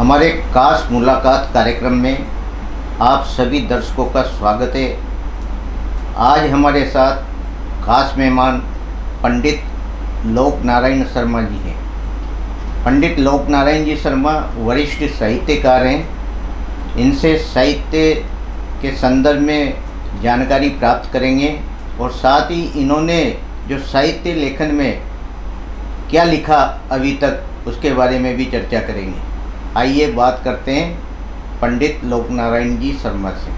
हमारे खास मुलाकात कार्यक्रम में आप सभी दर्शकों का स्वागत है। आज हमारे साथ खास मेहमान पंडित लोक नारायण शर्मा जी हैं। पंडित लोक नारायण जी शर्मा वरिष्ठ साहित्यकार हैं। इनसे साहित्य के संदर्भ में जानकारी प्राप्त करेंगे और साथ ही इन्होंने जो साहित्य लेखन में क्या लिखा अभी तक उसके बारे में भी चर्चा करेंगे। आइए बात करते हैं पंडित लोक नारायण जी शर्मा से।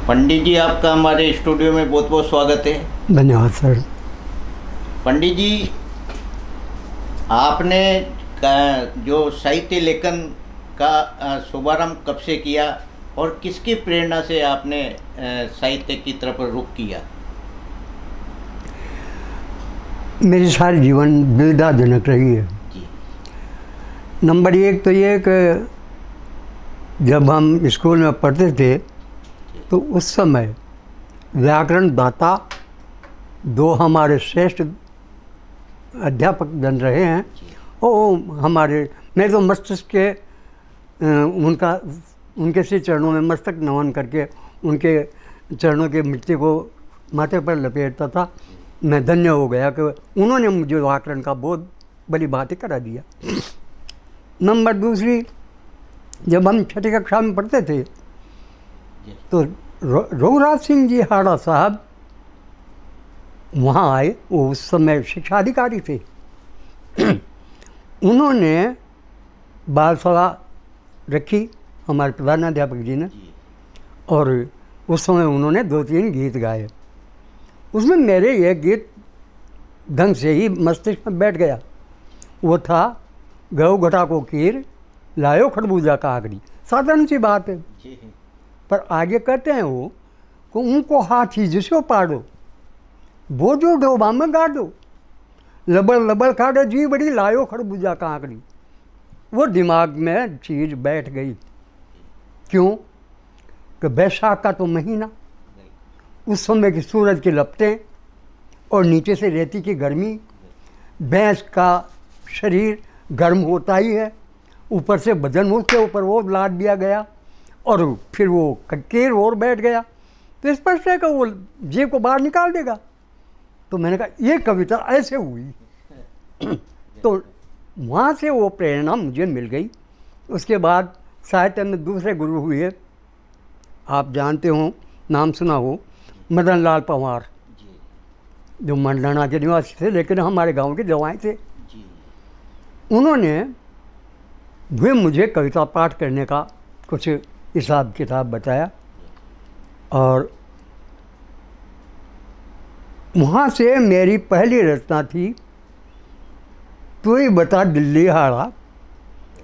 पंडित जी, आपका हमारे स्टूडियो में बहुत बहुत स्वागत है। धन्यवाद सर। पंडित जी, आपने जो साहित्य लेखन का शुभारंभ कब से किया और किसकी प्रेरणा से आपने साहित्य की तरफ रुख किया? मेरी सारी जीवन विविधाजनक रही है। नंबर एक तो ये कि जब हम स्कूल में पढ़ते थे तो उस समय व्याकरण दाता दो हमारे श्रेष्ठ अध्यापक बन रहे हैं और हमारे मैं तो मस्तिष्क के उनके से चरणों में मस्तक नमन करके उनके चरणों के मिट्टी को माथे पर लपेटता था। मैं धन्य हो गया कि उन्होंने मुझे व्याकरण का बहुत बड़ी बातें करा दिया। नंबर दूसरी, जब हम छठी कक्षा में पढ़ते थे तो रघुराज सिंह जी हाड़ा साहब वहाँ आए। वो उस समय शिक्षा अधिकारी थे। उन्होंने बाल सभा रखी हमारे प्रधानाध्यापक जी ने, और उस समय उन्होंने 2-3 गीत गाए। उसमें मेरे एक गीत ढंग से ही मस्तिष्क में बैठ गया। वो था गौ घटा को कीर लायो खरबूजा का आखिरी। साधारण सी बात है, पर आगे कहते हैं वो कि उनको हाथी जिसको पाड़ो वो जो डोबा में गाड़ो, लबड़ लबड़ काटो जी बड़ी लायो खरबूजा का आखिरी। वो दिमाग में चीज़ बैठ गई। क्यों कि बैसाख का तो महीना, उस समय की सूरज की लपटें और नीचे से रेती की गर्मी, भैंस का शरीर गर्म होता ही है, ऊपर से बदन उसके ऊपर वो लाद दिया गया और फिर वो कक्केर और बैठ गया, तो स्पष्ट है कि वो जेब को बाहर निकाल देगा। तो मैंने कहा ये कविता ऐसे हुई। तो वहाँ से वो प्रेरणा मुझे मिल गई। उसके बाद साहित्य में दूसरे गुरु हुए, आप जानते हो, नाम सुना हो, मदन लाल पंवार, जो मंडाना के निवासी थे लेकिन हमारे गांव के जवाई थे। उन्होंने भी मुझे कविता पाठ करने का कुछ हिसाब किताब बताया और वहाँ से मेरी पहली रचना थी तू ही बता दिल्ली हाड़ा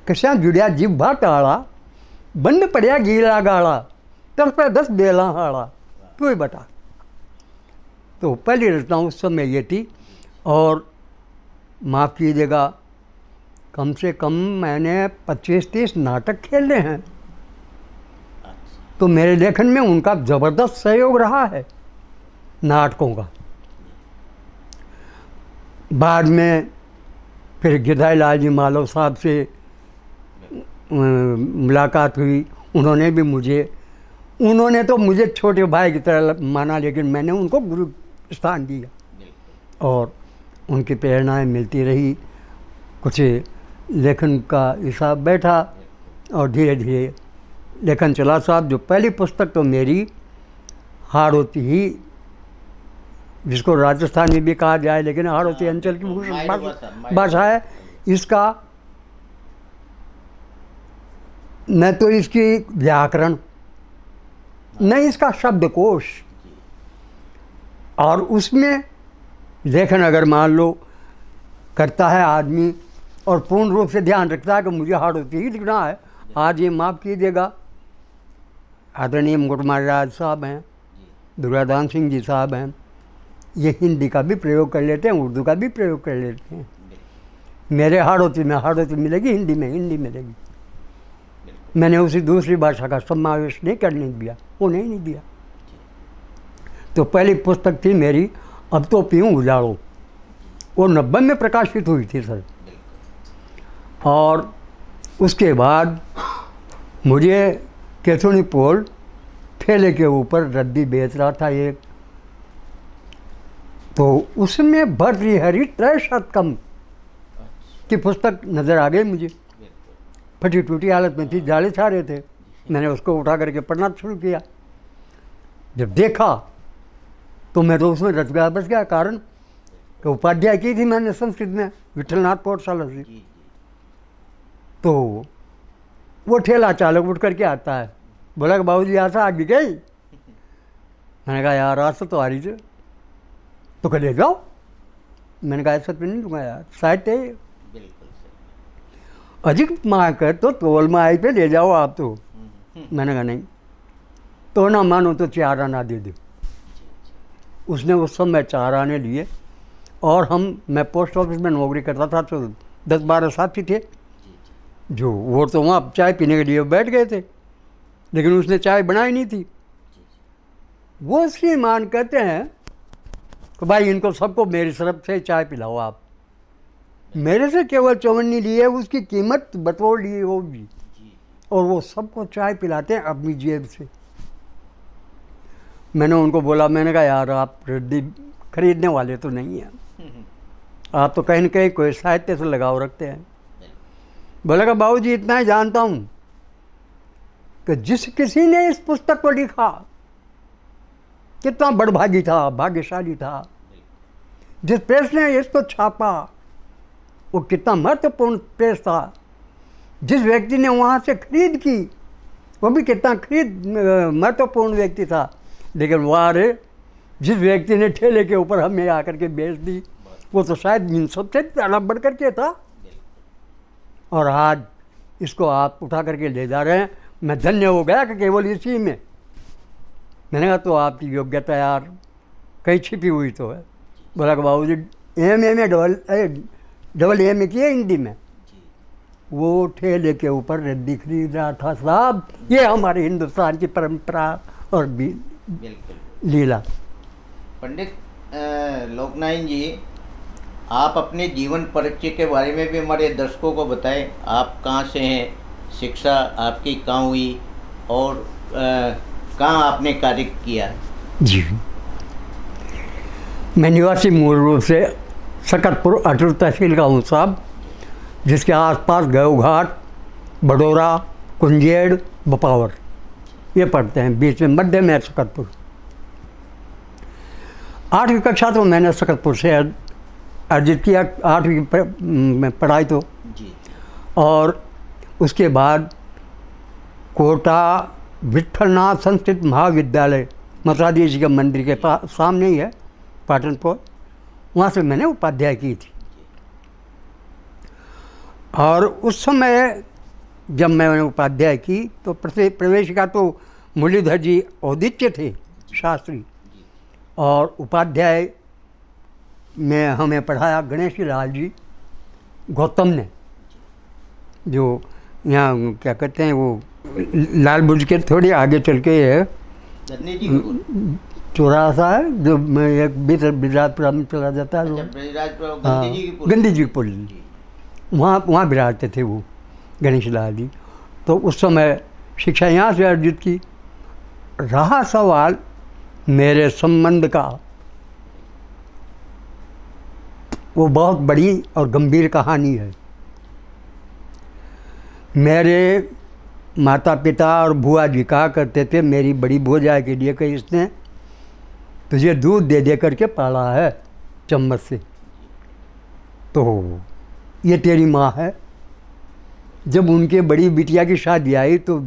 कशा जुड़िया जिब्भा टाड़ा बंद पड़िया गीला गाड़ा 10 बेला हाड़ा तू ही बता। तो पहली रचना उस समय ये थी। और माफ़ कीजिएगा, कम से कम मैंने 25-30 नाटक खेले हैं। तो मेरे लेखन में उनका ज़बरदस्त सहयोग रहा है नाटकों का। बाद में फिर गिरधारी लाल जी मालव साहब से मुलाकात हुई। उन्होंने तो मुझे छोटे भाई की तरह माना, लेकिन मैंने उनको गुरु स्थान दिया और उनकी प्रेरणाएं मिलती रही। कुछ लेखन का हिसाब बैठा और धीरे धीरे लेखन चला। साहब जो पहली पुस्तक तो मेरी हाड़ौती ही, जिसको राजस्थान में भी कहा जाए लेकिन हाड़ौती अंचल की भाषा है, इसका न तो इसकी व्याकरण न इसका शब्दकोश, और उसमें लेखन अगर मान लो करता है आदमी और पूर्ण रूप से ध्यान रखता है कि मुझे हाड़ौती ही लिखना है। आज ये माफ़ कीजिएगा, आदरणीय मुकुट महाराज साहब हैं, दुर्गादान सिंह जी साहब हैं, ये हिंदी का भी प्रयोग कर लेते हैं, उर्दू का भी प्रयोग कर लेते हैं। मेरे हाड़ौती में हाड़ौती मिलेगी, हिंदी में हिंदी मिलेगी। मैंने उसी दूसरी भाषा का समावेश नहीं करने दिया, वो नहीं दिया। तो पहली पुस्तक थी मेरी अब तो पीऊँ उजाड़ो, वो 90 में प्रकाशित हुई थी सर। और उसके बाद मुझे केथुनी पोल ठेले के ऊपर रद्दी बेच रहा था एक, तो उसमें भर्तृहरि त्रयशतकम की पुस्तक नज़र आ गई मुझे। फटी टूटी हालत में थी, जाले छा रहे थे। मैंने उसको उठा करके पढ़ना शुरू किया। जब देखा तो मैं तो उसमें रच गया, बस गया। कारण कि उपाध्याय की थी मैंने संस्कृत में, विठलनाथ पाठशाला से। तो वो ठेला चालक उठ करके आता है, बोला कि बाबूजी यहाँ से आगे गई। मैंने कहा यार आज तो आ रही थी, तो कह ले जाओ। मैंने कहा ऐसा तो नहीं दूंगा यार, शायद थे अधिक माँ कर तो तोल माई पे ले जाओ आप तो। मैंने कहा नहीं, तो ना मानो तो 4 आना दे दो। उसने उस समय 4 आने लिए। और मैं पोस्ट ऑफिस में नौकरी करता था, तो 10-12 साथी थे जो वो तो वहाँ चाय पीने के लिए बैठ गए थे, लेकिन उसने चाय बनाई नहीं थी। वो श्रीमान कहते हैं कि भाई इनको सबको मेरी तरफ से चाय पिलाओ आप। मेरे से केवल चवन्नी लिए, उसकी कीमत बतौर लिए वो भी, और वो सबको चाय पिलाते हैं अपनी जेब से। मैंने उनको बोला, मैंने कहा यार आप रद्दी खरीदने वाले तो नहीं हैं, आप तो कहीं न कहीं कोई साहित्य से लगाव रखते हैं। बोला कि बाबूजी इतना ही जानता हूँ कि जिस किसी ने इस पुस्तक को लिखा कितना बड़भागी था, भाग्यशाली था। जिस प्रेस ने इसको छापा वो कितना महत्वपूर्ण प्रेस था। जिस व्यक्ति ने वहाँ से खरीद की वो भी कितना महत्वपूर्ण व्यक्ति था। लेकिन वारे जिस व्यक्ति ने ठेले के ऊपर हमें आकर के बेच दी, वो तो शायद इन सबसे ज़्यादा बढ़ करके था। और आज इसको आप उठा करके ले जा रहे हैं। मैं धन्य हो गया कि केवल इसी में। मैंने कहा तो आपकी योग्यता यार कहीं छिपी हुई तो है। बोला कि बाबूजी एम.ए. में डबल एम.ए. किए हिंदी में। वो ठेले के ऊपर रद्दी खरीद रहा था साहब। ये हमारे हिंदुस्तान की परंपरा और लीला। पंडित लोकनायन जी, आप अपने जीवन परिचय के बारे में भी हमारे दर्शकों को बताएं। आप कहाँ से हैं, शिक्षा आपकी कहाँ हुई और कहाँ आपने कार्य किया? जी, मैं निवासी मूल रूप से सकतपुर अटूर तहसील का हूँ साहब, जिसके आसपास गयोघाट, बडोरा, कुंजेड़, बपावर ये पड़ते हैं। बीच में मध्य में सकतपुर। 8वीं कक्षा तो मैंने सकतपुर से अर्जित किया, 8वीं में पढ़ाई तो जी। और उसके बाद कोटा विठलनाथ संस्कृत महाविद्यालय मथुराधीश जी के मंदिर के सामने ही है, पाटनपुर, वहाँ से मैंने उपाध्याय की थी। और उस समय जब मैंने उपाध्याय की तो प्रवेशिका तो मुरलीधर जी औदित्य थे शास्त्री, और उपाध्याय में हमें पढ़ाया गणेश लाल जी गौतम ने, जो यहाँ क्या कहते हैं वो लाल बुर्ज के थोड़ी आगे चल के है चौरासा है, जो मैं एक बिराजपुरा में चला जाता है। गंदी जी की पुल, वहाँ बिराजते थे वो गणेश लाल जी। तो उस समय शिक्षा यहाँ से अर्जित की। रहा सवाल मेरे संबंध का, वो बहुत बड़ी और गंभीर कहानी है। मेरे माता पिता और बुआ जी कहा करते थे मेरी बड़ी भौजाई के लिए कि इसने तुझे दूध दे दे करके पाला है चम्मच से, तो ये तेरी माँ है। जब उनके बड़ी बिटिया की शादी आई तो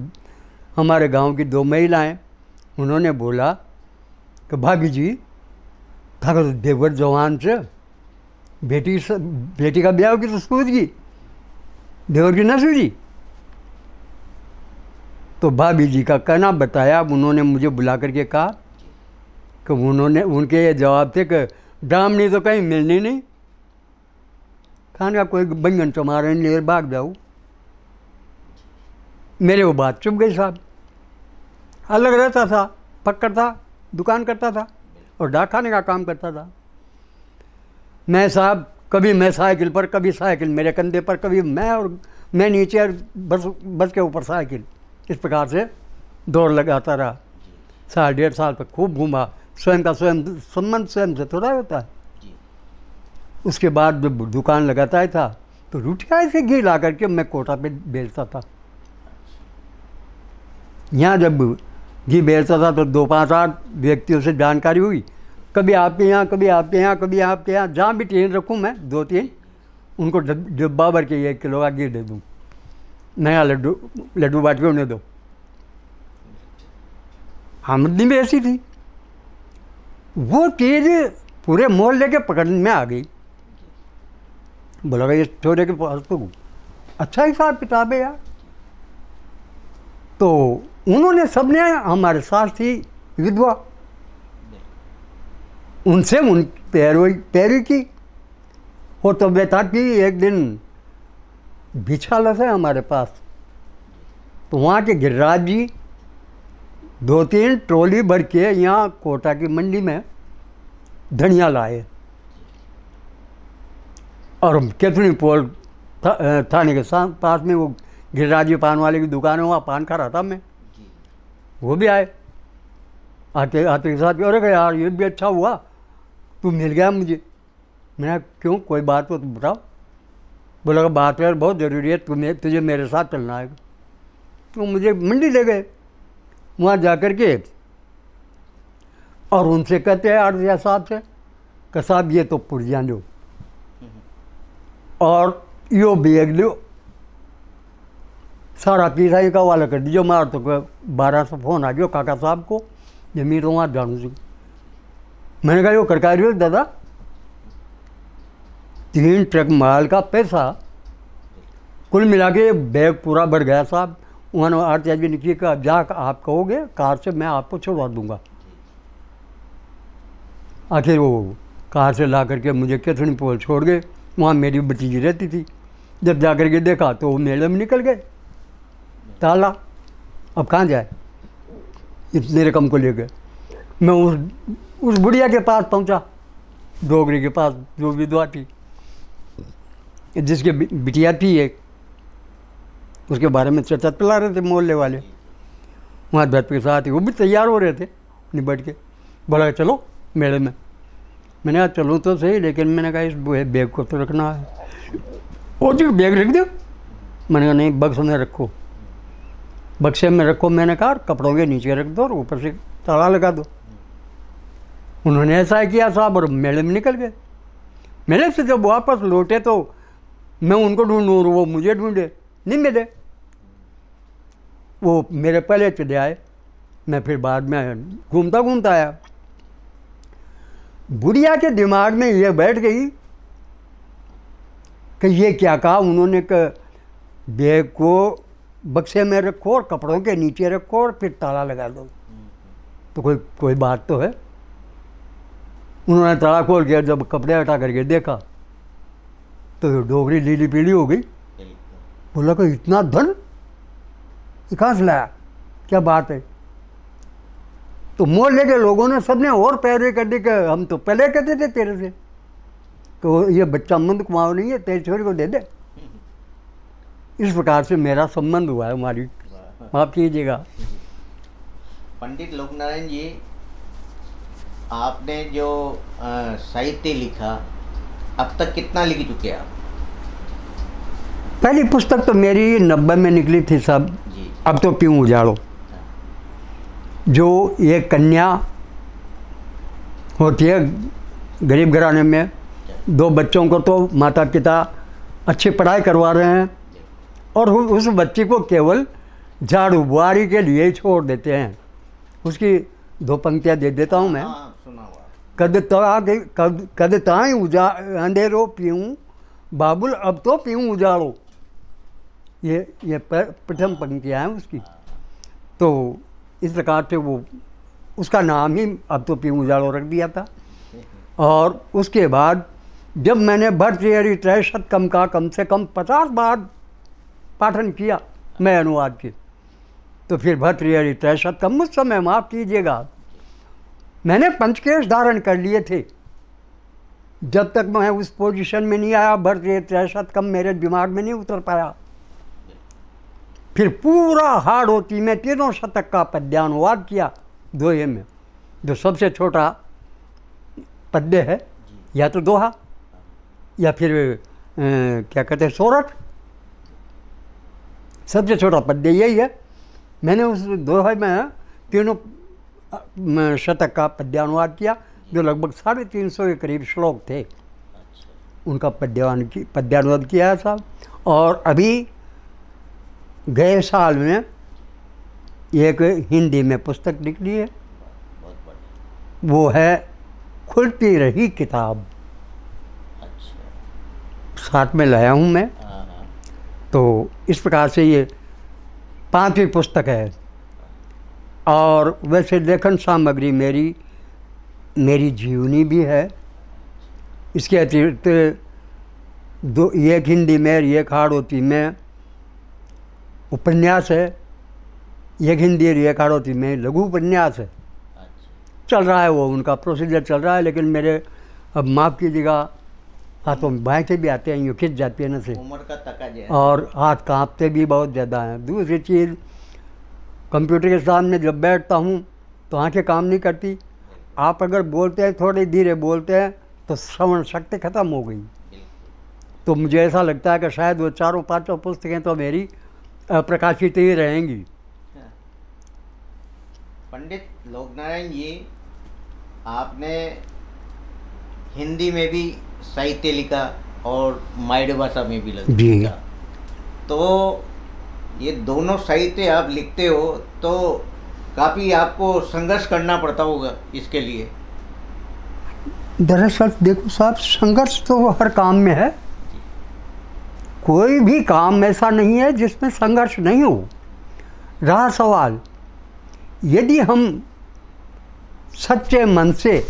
हमारे गांव की 2 महिलाएं, उन्होंने बोला कि भाभी जी था तो देवर जवान से बेटी का ब्याह की तो सूझ गई, देवर की न सूझी। तो भाभी जी का कहना बताया। उन्होंने मुझे बुला करके कहा कि उनके ये जवाब थे कि डामनी तो कहीं मिलनी नहीं, खाने का कोई बैंगन टमाटर नहीं भाग जाऊँ। मेरे वो बात चुप गई साहब। अलग रहता था, पक्का था, दुकान करता था और डाक खाने का काम करता था। मैं साहब कभी मैं साइकिल पर, कभी साइकिल मेरे कंधे पर, कभी मैं नीचे और बस के ऊपर साइकिल। इस प्रकार से दौड़ लगाता रहा। 1.5 साल तक खूब घूमा। स्वयं का स्वयं संबंध स्वयं से थोड़ा होता है। उसके बाद जब दुकान लगाता था तो रुटिया से घी ला करके मैं कोटा पे बेचता था। यहाँ जब घी बेचता था तो 2-5-8 व्यक्तियों से जानकारी हुई, कभी आपके यहाँ, कभी आपके यहाँ, कभी आपके यहाँ, जहाँ भी ट्रेन रखूँ मैं 2-3 उनको डब्बा भर के 1 किलो का घी दे दूँ, नया लड्डू बांट के उन्हें दो। आमदनी भी ऐसी थी। वो चीज़ पूरे मोहल्ले के पकड़ में आ गई। बोला ये छोरे के पास तो अच्छा हिसाब किताब है यार। तो उन्होंने सबने, हमारे साथ थी विधवा, उनसे पैरवी की। और तो बेटा कि एक दिन बिछाला से हमारे पास, तो वहाँ के गिरिराज जी 2-3 ट्रॉली भर के यहाँ कोटा की मंडी में धनिया लाए। और केतनी पोल थाने के पास में वो गिरिराज जी पान वाले की दुकान है, वहाँ पान खा रहा था मैं। वो भी आए, आते के साथ, अरे यार ये भी अच्छा हुआ तू मिल गया मुझे। मैंने क्यों, कोई बात हो तो बताओ। बोला बात यार बहुत ज़रूरी है, तुझे मेरे साथ चलना है। तो मुझे मंडी ले गए। वहाँ जा कर के और उनसे कहते हैं आरतिया साहब से कि साहब ये तो पुर्जियाँ लो और यो बैग लो, सारा किराए का वाला कर दीजिए। मार तो 1200 फ़ोन आ गया काका साहब को, जमीन तो वहाँ जानू सी। मैंने कहा यो करका रही हो दादा, 3 ट्रक माल का पैसा कुल मिला के बैग पूरा बढ़ गया साहब। उन्होंने आरती जी ने कहा जा आप कहोगे कार से मैं आपको छोड़वा दूंगा। आखिर वो कार से ला करके मुझे केथनी पोल छोड़ गए। वहाँ मेरी भतीजी रहती थी। जब जा करके देखा तो वो मेले में निकल गए, ताला। अब कहाँ जाए, इतने रकम को ले गए। मैं उस बुढ़िया के पास पहुँचा, डोगरी के पास, जो विधवा थी, जिसके बिटिया थी एक, उसके बारे में चर्चा चला रहे थे मोहल्ले वाले। वहाँ भक्त के साथ ही वो भी तैयार हो रहे थे निबट के। बोला चलो मेले में। मैंने कहा चलो तो सही, लेकिन मैंने कहा इस बैग को तो रखना है। और जी बैग रख दो। मैंने कहा नहीं, बक्से में रखो, बक्से में रखो। मैंने कहा कपड़ों के नीचे रख दो और ऊपर से ताला लगा दो। उन्होंने ऐसा ही किया साहब, और मेले में निकल गए। मेले से जब वापस लौटे तो मैं उनको ढूंढूँ और वो मुझे ढूंढे, नहीं मिले। वो मेरे पहले चले आए, मैं फिर बाद में घूमता घूमता आया। बुढ़िया के दिमाग में ये बैठ गई कि ये क्या कहा उन्होंने कि बैग को बक्से में रखो और कपड़ों के नीचे रखो और फिर ताला लगा दो। तो कोई बात तो है। उन्होंने ताला खोल के जब कपड़े हटा करके देखा तो डोगरी लीली पीली हो गई। बोला कि इतना धन कहाँ से लाया, क्या बात है। तो मोहल्ले के लोगों ने सबने और पैरवी कर दी कि हम तो पहले कहते थे तेरे से तो ये बच्चा मंद कुमाव नहीं है, तेरे छोरी को दे दे। इस प्रकार से मेरा संबंध हुआ है। हमारी माफ़ कीजिएगा। पंडित लोकनारायण जी, आपने जो साहित्य लिखा, अब तक कितना लिख चुके आप? पहली पुस्तक तो मेरी 90 में निकली थी सब, अब तो पीऊँ उजाड़ो, जो ये कन्या होती है गरीब घराने में, 2 बच्चों को तो माता पिता अच्छी पढ़ाई करवा रहे हैं और उस बच्ची को केवल झाड़ू बुआरी के लिए ही छोड़ देते हैं। उसकी 2 पंक्तियाँ दे देता हूँ मैं। कद ताई अंधेरो पीऊँ बाबुल, अब तो पीऊँ उजाड़ो। ये प्रथम पंक्तियाँ हैं उसकी। तो इस प्रकार से वो उसका नाम ही अब तो पीऊँ उजाड़ो रख दिया था। और उसके बाद जब मैंने भर्तृहरि त्रैशत कम का कम से कम 50 बार पाठन किया मैं अनुवाद के, तो फिर भर्तृहरि त्रैशत कम, उस समय माफ़ कीजिएगा मैंने पंचकेश धारण कर लिए थे, जब तक मैं उस पोजीशन में नहीं आया भरते 63 कम मेरे दिमाग में नहीं उतर पाया। फिर पूरा हाड़ होती में 3 शतक का पद्यानुवाद किया दोहे में। जो सबसे छोटा पद्य है या तो दोहा या फिर क्या कहते हैं सोरठ, सबसे छोटा पद्य यही है। मैंने उस दोहे में 3 शतक का पद्यानुवाद किया, जो लगभग 350 के करीब श्लोक थे, उनका पद्यानुवाद किया है साहब। और अभी गए साल में एक हिंदी में पुस्तक निकली है, वो है खुलती रही किताब। साथ में लाया हूँ मैं। तो इस प्रकार से ये 5वीं पुस्तक है। और वैसे लेखन सामग्री मेरी जीवनी भी है। इसके अतिरिक्त एक हिंदी में एक हाड़ौती में उपन्यास है, एक हिंदी एक हाड़ौती में लघु उपन्यास है। चल रहा है वो, उनका प्रोसीजर चल रहा है। लेकिन मेरे अब माफ़ कीजिएगा, हाथों में बाएँ से भी आते हैं, यूँ खिंच जाती है ना से, उम्र का तकाजा है और हाथ कांपते भी बहुत ज़्यादा हैं। दूसरी चीज़, कंप्यूटर के सामने जब बैठता हूँ तो आंखें काम नहीं करती। आप अगर बोलते हैं, थोड़े धीरे बोलते हैं, तो श्रवण शक्ति ख़त्म हो गई। तो मुझे ऐसा लगता है कि शायद वो 4-5 पुस्तकें तो मेरी प्रकाशित ही रहेंगी। पंडित लोकनारायण जी, आपने हिंदी में भी साहित्य लिखा और माइड भाषा में भी लिखा। तो ये दोनों साहित्य आप लिखते हो, तो काफ़ी आपको संघर्ष करना पड़ता होगा इसके लिए। दरअसल देखो साहब, संघर्ष तो हर काम में है। कोई भी काम ऐसा नहीं है जिसमें संघर्ष नहीं हो। रहा सवाल, यदि हम सच्चे मन से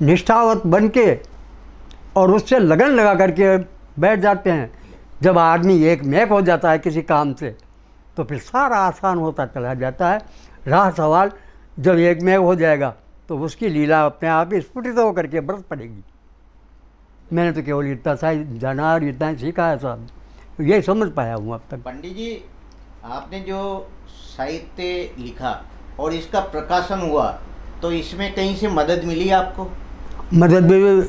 निष्ठावत बन के और उससे लगन लगा करके बैठ जाते हैं, जब आदमी एक मैक हो जाता है किसी काम से, तो फिर सारा आसान होता चला जाता है। रहा सवाल, जब एक मैक हो जाएगा तो उसकी लीला अपने आप ही स्फुटित होकर के बरस पड़ेगी। मैंने तो केवल इतना सा जाना और इतना सीखा है साहब, यही समझ पाया हूँ अब तक। पंडित जी, आपने जो साहित्य लिखा और इसका प्रकाशन हुआ, तो इसमें कहीं से मदद मिली आपको? मदद भी,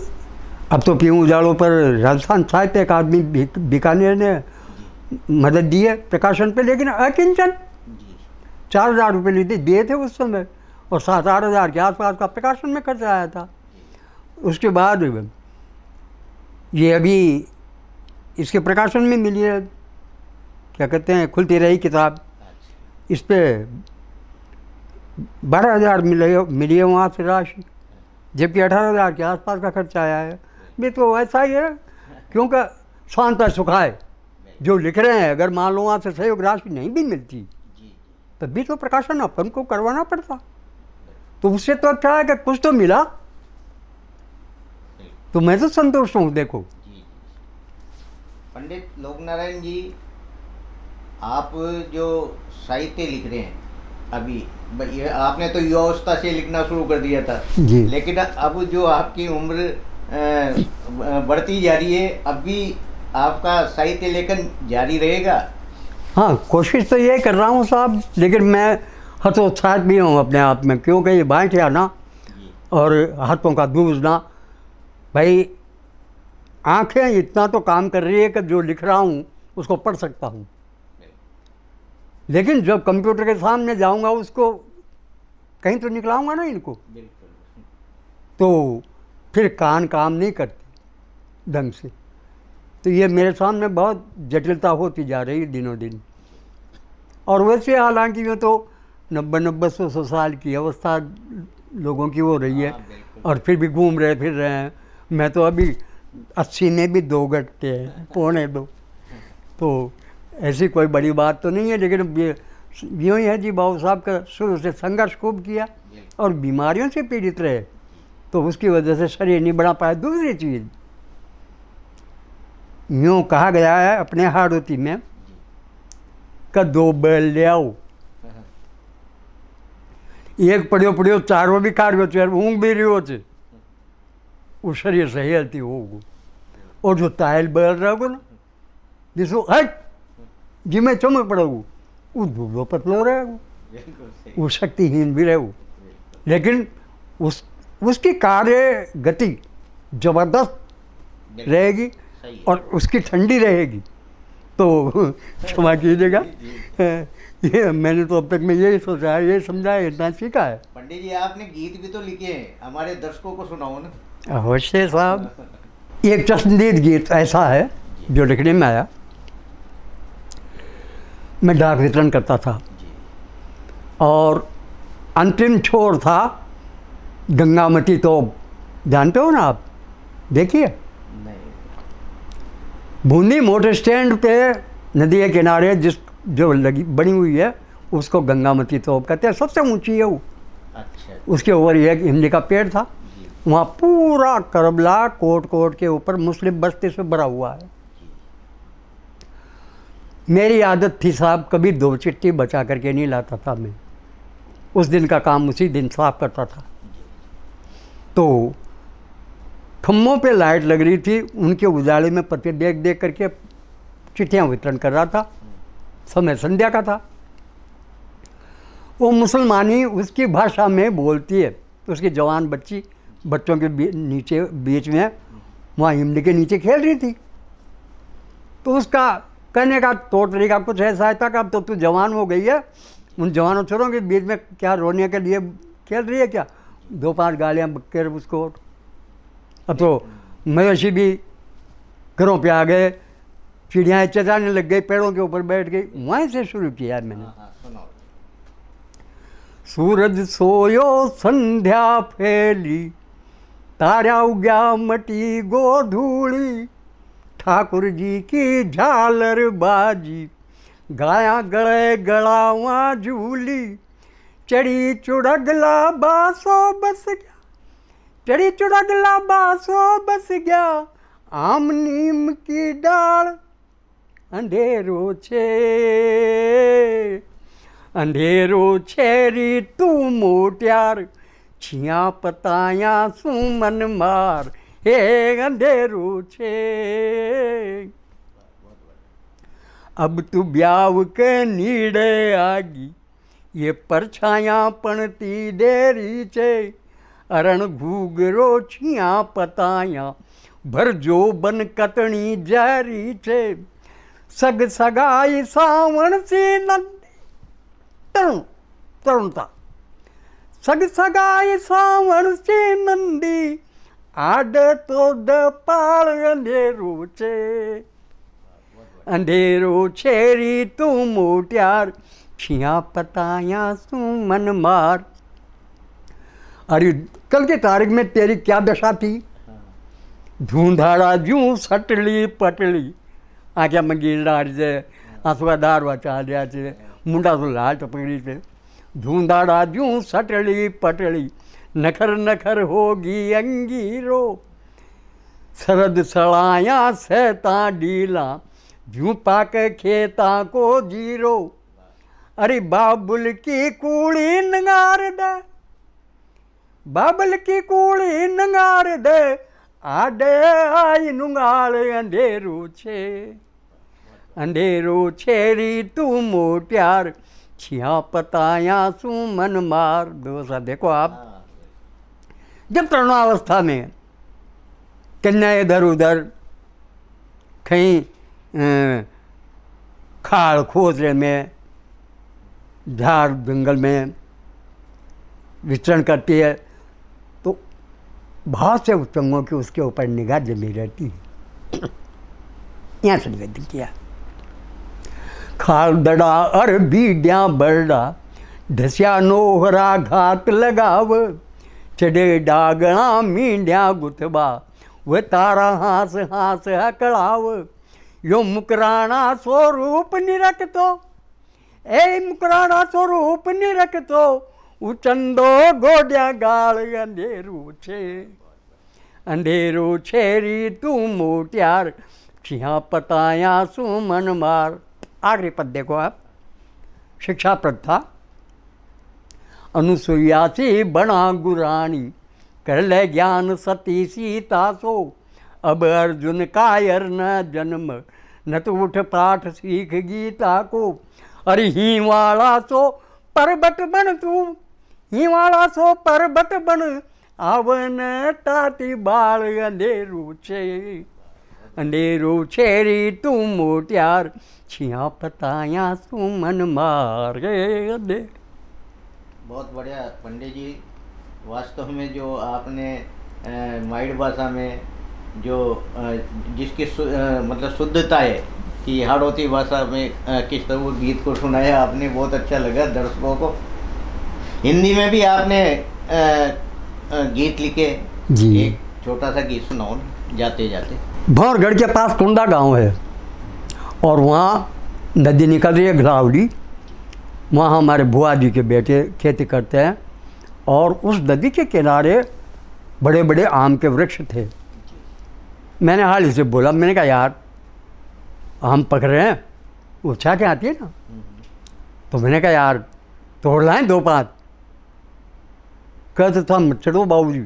अब तो पीऊँ उजाड़ों पर राजस्थान साहित्य अकादमी बीकानेर ने मदद दी है प्रकाशन पे, लेकिन अकिंचन 4,000 रुपये दिए थे उस समय, और 7-8 हज़ार के आसपास का प्रकाशन में खर्च आया था। उसके बाद ये अभी इसके प्रकाशन में मिली है, क्या कहते हैं, खुलती रही किताब। इस पर 12,000 मिली है वहाँ से राशि, जबकि 18,000 के आसपास का खर्च आया है। ये तो ऐसा ही है, क्योंकि शांत सुखाए जो लिख रहे हैं, अगर मान लो वहाँ से सहयोग राशि नहीं भी मिलती तब भी तो प्रकाशन अपन को करवाना पड़ता। तो उससे तो अच्छा है कि कुछ तो मिला, तो मैं तो संतुष्ट हूँ। देखो पंडित लोकनारायण जी, आप जो साहित्य लिख रहे हैं अभी, आपने तो युवावस्था से लिखना शुरू कर दिया था जी, लेकिन अब जो आपकी उम्र बढ़ती जा रही है, अब भी आपका साहित्य लेखन जारी रहेगा? हाँ, कोशिश तो ये कर रहा हूँ साहब, लेकिन मैं हतोत्साहित भी हूँ अपने आप में, क्योंकि ये बाँट आना और हाथों का दूसना, भाई आंखें इतना तो काम कर रही है कि जो लिख रहा हूँ उसको पढ़ सकता हूँ, लेकिन जब कंप्यूटर के सामने जाऊँगा उसको कहीं तो निकलाऊँगा ना इनको, तो फिर कान काम नहीं करते ढंग से। तो ये मेरे सामने बहुत जटिलता होती जा रही है दिनों दिन। और वैसे हालांकि ये तो 90-100 साल की अवस्था लोगों की हो रही है, और फिर भी घूम रहे फिर रहे हैं। मैं तो अभी 80 में भी 2 घंटे हैं, 1.25। तो ऐसी कोई बड़ी बात तो नहीं है, लेकिन ये यूँ ही है जी, बाबू साहब का शुरू से संघर्ष खूब किया और बीमारियों से पीड़ित रहे, तो उसकी वजह से शरीर नहीं बढ़ा पाया। दूसरी चीज़, यूँ कहा गया है अपने हाड़ौती में कि 2 बैल ले आओ, एक पड़ियो 4 भी खा रहे हो, ऊँग भी रही हो, उसरी सहेलती होगी। और जो तायल बदल रहा होगा ना, जिसको हट जी मैं चमक पड़ोगू, वो दुबलो पतलो रहेगा, वो शक्तिहीन भी रहेगा, लेकिन उसकी कार्य गति जबरदस्त रहेगी और उसकी ठंडी रहेगी। तो क्षमा कीजिएगा, ये मैंने तो अब तक में यही सोचा है, ये समझा है, इतना सीखा है। पंडित जी आपने गीत भी तो लिखे हैं, हमारे दर्शकों को सुनाओ ना। अवश्य साहब, एक चश्मदीद गीत ऐसा है जो लिखने में आया। मैं डाक वितरण करता था और अंतिम छोर था गंगामती, तो जानते हो ना आप, देखिए बूंदी मोटर स्टैंड पे नदी के किनारे जो लगी बनी हुई है उसको गंगामती तोप कहते हैं, सबसे ऊंची है वो। अच्छा। उसके ऊपर एक इमली का पेड़ था, वहाँ पूरा करबला कोट के ऊपर मुस्लिम बस्ती से भरा हुआ है। मेरी आदत थी साहब, कभी 2 चिट्ठी बचा करके नहीं लाता था मैं, उस दिन का काम उसी दिन साफ करता था। तो खम्भों पे लाइट लग रही थी, उनके उजाले में पत्ते देख करके चिट्ठियाँ वितरण कर रहा था। समय संध्या का था। वो मुसलमानी उसकी भाषा में बोलती है, उसकी जवान बच्चों के बीच में वहाँ इमली के नीचे खेल रही थी। तो उसका कहने का तौर तरीका कुछ ऐसा था कि अब तो तू जवान हो गई है, उन जवानों छोरों के बीच में क्या रोने के लिए खेल रही है क्या? 2-5 गालियाँ बककर उसको। अब तो मवेशी भी घरों पे आ गए, चिड़ियाँ चचाने लग गई, पेड़ों के ऊपर बैठ गई। वहीं से शुरू किया मैंने। सूरज सोयो संध्या फैली, तारा उग्या मटी गोधूली, ठाकुर जी की झालर बाजी, गाया गले गड़ावा झूली, चढ़ी चुड़गला बासो बस गया, चढ़ी चुड़गला बासो बस गया, आम नीम की डाल अंधेरो छे, अंधेरो छेरी तू मोट्यार, छिया पताया सुमन मार, हे अंधेरो छे। अब तू ब्याव के नीड़े आगी, ये परछाया पणती देरी छे, अरण घूगरो छिया पताया, भर जो बन कतणी जारी छे, सग सगाई सावण से नंदी तरुणता, सग सगाई सावण से नंदी, आड तो दपाल अंधेरो छे, अंधेरो छेरी तू मोट्यार, छिया पताया सुमन मार। अरे कल की तारीख में तेरी क्या दशा थी? धूंधाड़ा जूं सटली पटली, आँखें में गिरदार से आंसू का दारवा चाल रहा है, मुंडा तो लाल टपकड़ी से। धूंधाड़ा जूं सटली पटली, नखर नखर होगी अंगीरो, सरद सड़ाया सहता डीला, जूं पाक खेता को जीरो। अरे बाबुल की कूड़ी नंगार दे, बाबुल की कूड़ी नंगार दे, आडे आई नुंगाल अंधेरो छे, अंधेरो छेरी तू मोट्यार, छिया पताया सुमन मार। दोस्त देखो आप, जब तरुणावस्था में कन्या इधर उधर कहीं खाड़ खोदरे में, झाड़ जंगल में विचरण करती है, तो बहुत से उत्संगों की उसके ऊपर निगाह जमी रहती है। यहाँ से निवेदन किया। खाल दड़ा अर बीड्या बरडा, ढस्या नोहरा घात लगाव, चढ़े डागणा मींड्या गुथबा, वह तारा हास हास हकड़ाव। यो मुकराना स्वरूप निरखतो, ए मुकराना स्वरूप निरखतो, उचंदो गोड्या गाल अंधेरो छे, अंधेरो छेरी तू मोट्यार, छिया पताया सुमन मार। आखिरी पद देखो आप। शिक्षा प्रद था, अनुसुईया सी बना गुरानी, कर ले ज्ञान सती सीता सो, अब अर्जुन कायर न जन्म, न तो उठ पाठ सीख गीता को। अरे हिवाड़ा सो पर्वत बन तू, हिवाड़ा सो पर्वत बन, आवन टाटी बाळ अंधेरू छे, अंधेरू छेरी तू मोट्यार, छिया पताया सुमन मारे दे। बहुत बढ़िया पंडित जी। वास्तव में जो आपने माइड भाषा में जो जिसकी मतलब शुद्धता है कि हाड़ौती भाषा में किस तरह वो गीत को सुनाया आपने, बहुत अच्छा लगा दर्शकों को। हिंदी में भी आपने गीत लिखे जी। एक छोटा सा गीत सुनाओ जाते जाते। भौरगढ़ के पास टुंडा गांव है और वहाँ नदी निकल रही है घलावड़ी, वहाँ हमारे बुआ जी के बेटे खेती करते हैं और उस नदी के किनारे बड़े बड़े आम के वृक्ष थे। मैंने हाल ही से बोला, मैंने कहा यार आम पक रहे हैं, वो छा के आती है ना, तो मैंने कहा यार तोड़ लाएं 2-5। कहते था चलो बाबूजी,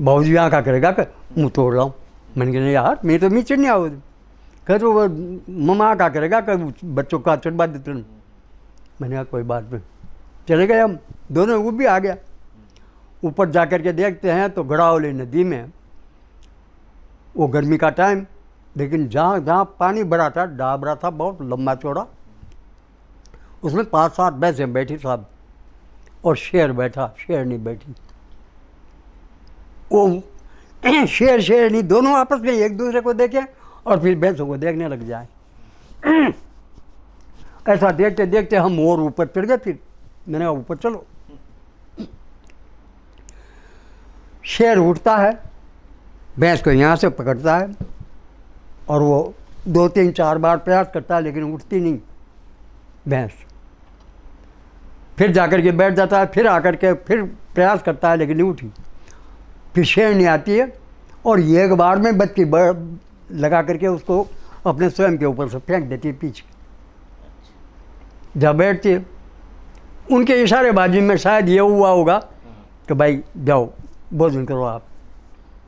बाबूजी यहाँ क्या करेगा कि मुँह तोड़ लाऊँ। मैंने कहा यार मैं तो मीचड़ नहीं आओ। कहते वो मम्मा क्या करेगा कि बच्चों का चढ़वा देते हैं। मैंने कहा कोई बात नहीं, चले गए हम दोनों। वो भी आ गया। ऊपर जा कर के देखते हैं तो गड़ावली नदी में वो गर्मी का टाइम, लेकिन जहाँ जहाँ पानी भरा था डाबरा था बहुत लंबा चौड़ा, उसमें 5-7 भैंसें बैठी साहब और शेर बैठा, शेरनी बैठी। वो शेर शेरनी दोनों आपस में एक दूसरे को देखें और फिर भैंसों को देखने लग जाए। ऐसा देखते देखते हम और ऊपर चढ़ गए। फिर मैंने कहा ऊपर चलो। शेर उठता है, भैंस को यहाँ से पकड़ता है और वो 2-3-4 बार प्रयास करता है लेकिन उठती नहीं भैंस। फिर जाकर के बैठ जाता है, फिर आकर के फिर प्रयास करता है लेकिन नहीं उठी। फिर शेरनी आती है और एक बार में बत्ती लगा करके उसको अपने स्वयं के ऊपर से फेंक देती है पीछे। जब बैठती है उनके इशारेबाजी में शायद ये हुआ होगा कि भाई जाओ भोजन करो आप,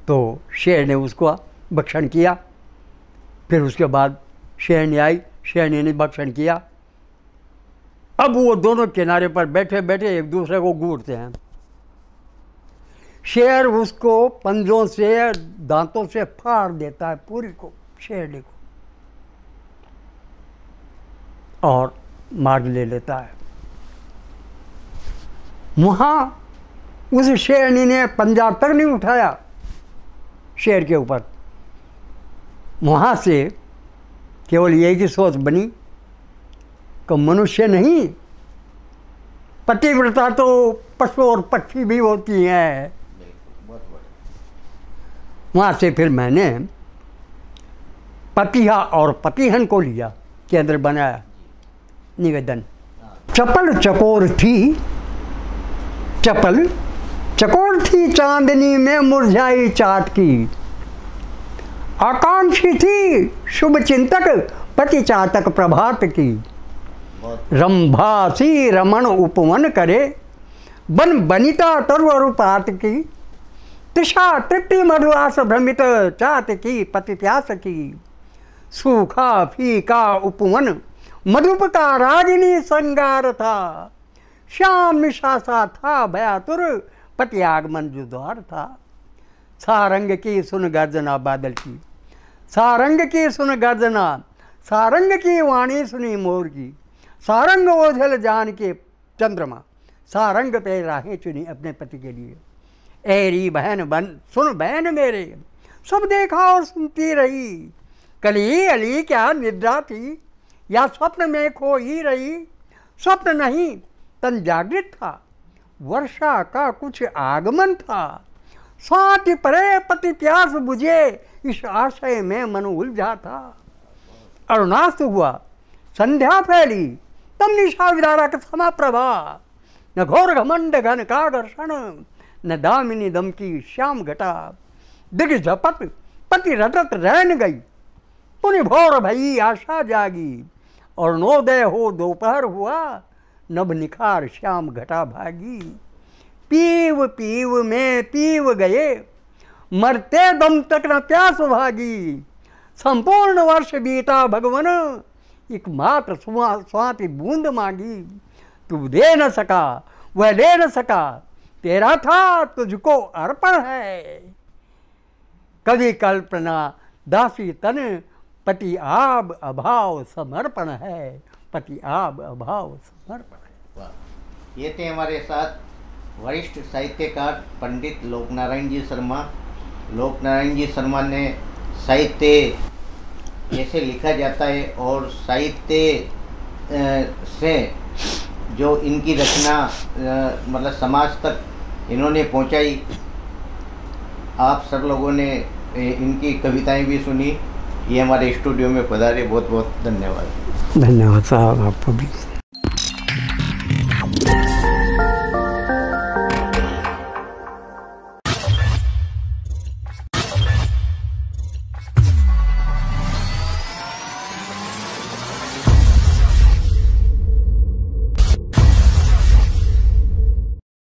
तो शेर ने उसको भक्षण किया। फिर उसके बाद शेरनी आई, शेरनी ने भक्षण किया। अब वो दोनों किनारे पर बैठे बैठे एक दूसरे को घूरते हैं। शेर उसको पंजों से दांतों से फाड़ देता है पूरी को, शेरनी को, और मार ले लेता है। वहाँ उस शेरनी ने पंजा तक नहीं उठाया शेर के ऊपर। वहाँ से केवल यही की सोच बनी कि मनुष्य नहीं, पतिव्रता तो पशु और पक्षी भी होती हैं। वहाँ से फिर मैंने पतिहा और पतिहन को लिया, केंद्र बनाया निवेदन। चपल चकोर थी, चपल चकोर थी चांदनी में मुरझाई चाट की, आकांक्षी थी शुभ चिंतक पति चातक प्रभात की। रंभासी रमण उपवन करे, बन बनिता तरुअरुपात की, तृषा तृप्ति मधुआस भ्रमित चात की पति प्यास की। सूखा फीका उपवन मधुप का रागिनी श्रृंगार था, श्याम निशासा था भयातुर पति आगमन जुद्वार था। सारंग की सुन गर्जना बादल की, सारंग की सुन गर्जना, सारंग की वाणी सुनी मोर की। सारंग ओझल जान के चंद्रमा, सारंग पे राहें चुनी अपने पति के लिए। ऐरी बहन बन सुन बहन मेरे, सब देखा और सुनती रही। कली अली क्या निद्रा थी या स्वप्न में खो ही रही। स्वप्न नहीं तन जागृत था, वर्षा का कुछ आगमन था। साथ परे पति प्यास बुझे, इस आशय में मन उलझा था। अरुणास्त हुआ संध्या फैली, तम निशा विदारा का समा प्रभा। न घोर घमंड घन का दर्शन, न दामिनी दम की श्याम घटा। दिग झपट पति रटत रहन गई, पुनि भोर भई आशा जागी। और नोदय हो दोपहर हुआ, नभ निखार श्याम घटा भागी। पीव पीव में पीव गए, मरते दम तक न प्यास भागी। संपूर्ण वर्ष बीता भगवन, एकमात्र स्वाति बूंद मांगी। तू दे न सका वह ले न सका, तेरा था तुझको अर्पण है। कवि कल्पना दासी तन, पति आब अभाव समर्पण है। पति आब अभाव समर्पण है। वाह। ये थे हमारे साथ वरिष्ठ साहित्यकार पंडित लोकनारायण जी शर्मा। लोकनारायण जी शर्मा ने साहित्य कैसे लिखा जाता है और साहित्य से जो इनकी रचना मतलब समाज तक इन्होंने पहुंचाई, आप सब लोगों ने इनकी कविताएं भी सुनी। ये हमारे स्टूडियो में पधारे, बहुत बहुत धन्यवाद। धन्यवाद साहब आपको भी।